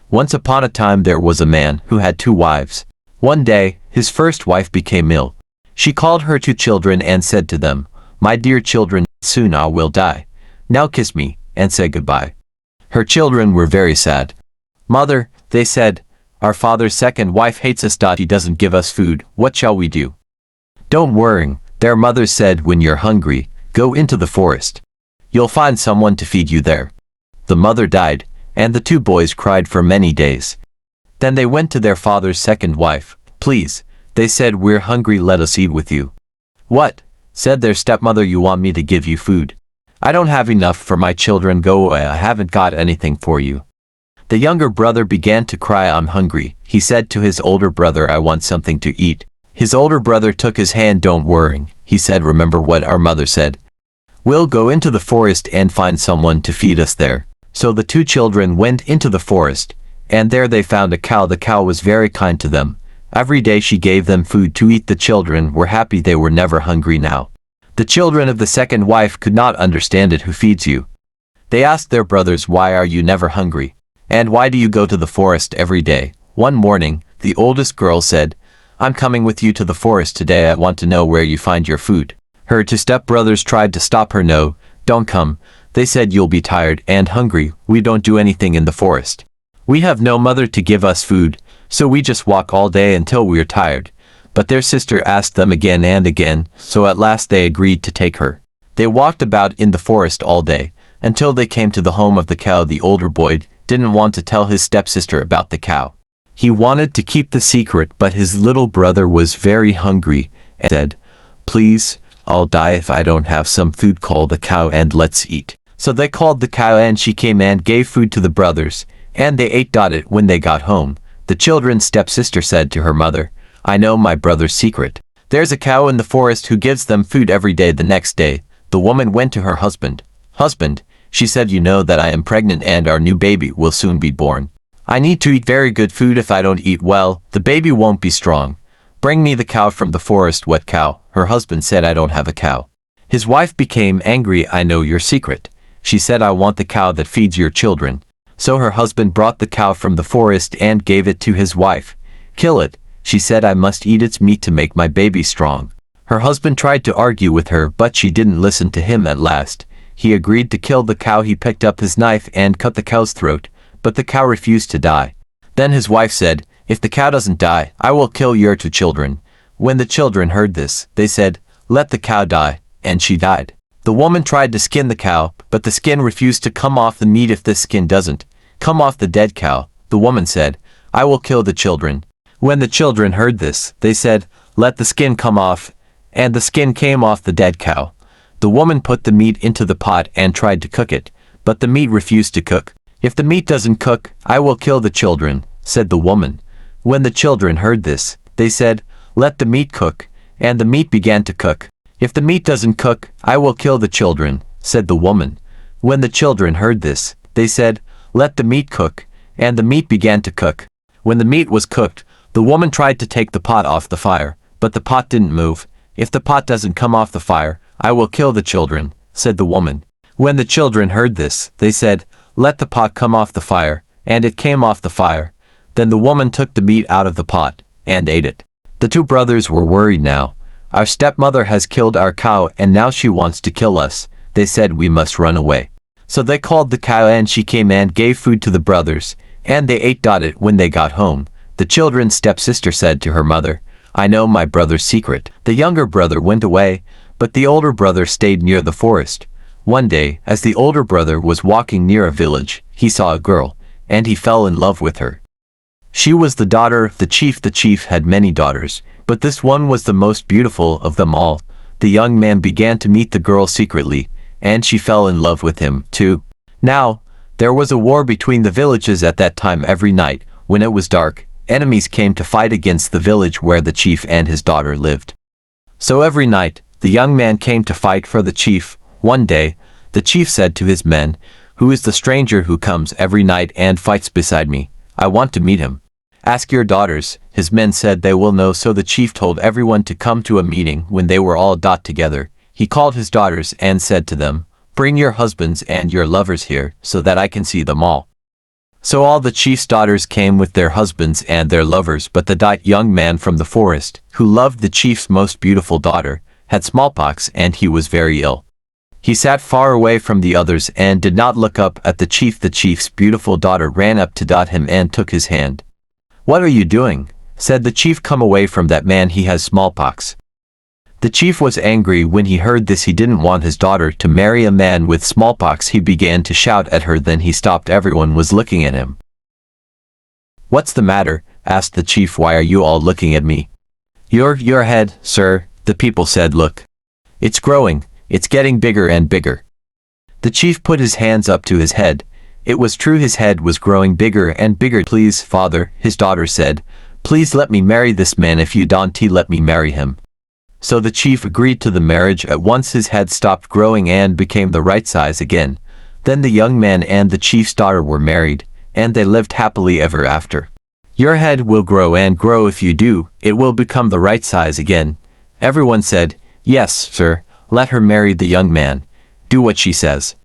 Once upon a time there was a man who had 2 wives. One day, his first wife became ill. She called her 2 children and said to them, "My dear children, soon I will die. Now kiss me, and say goodbye." Her children were very sad. "Mother," they said, "our father's second wife hates us. He doesn't give us food. What shall we do?" "Don't worry," their mother said, "when you're hungry, go into the forest. You'll find someone to feed you there." The mother died, and the 2 boys cried for many days. Then they went to their father's second wife. "Please," they said, "we're hungry, let us eat with you." "What?" said their stepmother, "you want me to give you food? I don't have enough for my children. Go away, I haven't got anything for you." The younger brother began to cry, "I'm hungry." He said to his older brother, "I want something to eat." His older brother took his hand. "Don't worry," he said, "remember what our mother said. We'll go into the forest and find someone to feed us there." So the 2 children went into the forest, and there they found a cow. The cow was very kind to them. Every day she gave them food to eat. The children were happy, they were never hungry now. The children of the second wife could not understand it. "Who feeds you?" They asked their brothers, "Why are you never hungry? And why do you go to the forest every day?" One morning, the oldest girl said, "I'm coming with you to the forest today. I want to know where you find your food." Her 2 stepbrothers tried to stop her. "No, don't come," they said, "you'll be tired and hungry. We don't do anything in the forest. We have no mother to give us food, so we just walk all day until we're tired." But their sister asked them again and again, so at last they agreed to take her. They walked about in the forest all day, until they came to the home of the cow. The older boy didn't want to tell his stepsister about the cow. He wanted to keep the secret, but his little brother was very hungry and said, "Please, I'll die if I don't have some food. Call the cow and let's eat." So they called the cow and she came and gave food to the brothers, and they ate it. When they got home, the children's stepsister said to her mother, "I know my brother's secret. There's a cow in the forest who gives them food every day." The next day, the woman went to her husband. "Husband," she said, "you know that I am pregnant and our new baby will soon be born. I need to eat very good food. If I don't eat well, the baby won't be strong. Bring me the cow from the forest." "What cow?" Her husband said, "I don't have a cow." His wife became angry. "I know your secret," she said, "I want the cow that feeds your children." So her husband brought the cow from the forest and gave it to his wife. "Kill it," she said, "I must eat its meat to make my baby strong." Her husband tried to argue with her, but she didn't listen to him. At last, he agreed to kill the cow. He picked up his knife and cut the cow's throat, but the cow refused to die. Then his wife said, "If the cow doesn't die, I will kill your 2 children. When the children heard this, they said, "Let the cow die," and she died. The woman tried to skin the cow, but the skin refused to come off the meat. "If this skin doesn't come off the dead cow," the woman said, "I will kill the children." When the children heard this, they said, "Let the skin come off," and the skin came off the dead cow. The woman put the meat into the pot and tried to cook it, but the meat refused to cook. "If the meat doesn't cook, I will kill the children," said the woman. When the children heard this, they said, "Let the meat cook," and the meat began to cook. "If the meat doesn't cook, I will kill the children," said the woman. When the children heard this, they said, "Let the meat cook," and the meat began to cook. When the meat was cooked, the woman tried to take the pot off the fire, but the pot didn't move. "If the pot doesn't come off the fire, I will kill the children," said the woman. When the children heard this, they said, "Let the pot come off the fire," and it came off the fire. Then the woman took the meat out of the pot and ate it. The 2 brothers were worried now. "Our stepmother has killed our cow and now she wants to kill us," they said. "We must run away." So they called the cow and she came and gave food to the brothers, and they ate it. When they got home, the children's stepsister said to her mother, "I know my brother's secret." The younger brother went away, but the older brother stayed near the forest. One day, as the older brother was walking near a village, he saw a girl, and he fell in love with her. She was the daughter of the chief. The chief had many daughters, but this one was the most beautiful of them all. The young man began to meet the girl secretly, and she fell in love with him, too. Now, there was a war between the villages at that time. Every night, when it was dark, enemies came to fight against the village where the chief and his daughter lived. So every night, the young man came to fight for the chief. One day, the chief said to his men, "Who is the stranger who comes every night and fights beside me? I want to meet him." "Ask your daughters," his men said, "they will know." So the chief told everyone to come to a meeting. When they were all together, he called his daughters and said to them, "Bring your husbands and your lovers here, so that I can see them all." So all the chief's daughters came with their husbands and their lovers, but the young man from the forest, who loved the chief's most beautiful daughter, had smallpox and he was very ill. He sat far away from the others and did not look up at the chief. The chief's beautiful daughter ran up to him and took his hand. "What are you doing?" said the chief. "Come away from that man, he has smallpox." The chief was angry when he heard this. He didn't want his daughter to marry a man with smallpox. He began to shout at her, then he stopped. Everyone was looking at him. "What's the matter?" asked the chief. "Why are you all looking at me?" Your head, sir," the people said. "Look. It's growing, it's getting bigger and bigger." The chief put his hands up to his head. It was true, his head was growing bigger and bigger. "Please, father," his daughter said, "please let me marry this man. If you don't let me marry him." So the chief agreed to the marriage. At once his head stopped growing and became the right size again. Then the young man and the chief's daughter were married, and they lived happily ever after. Your head will grow and grow. If you do, it will become the right size again. Everyone said, "Yes, sir, let her marry the young man. Do what she says."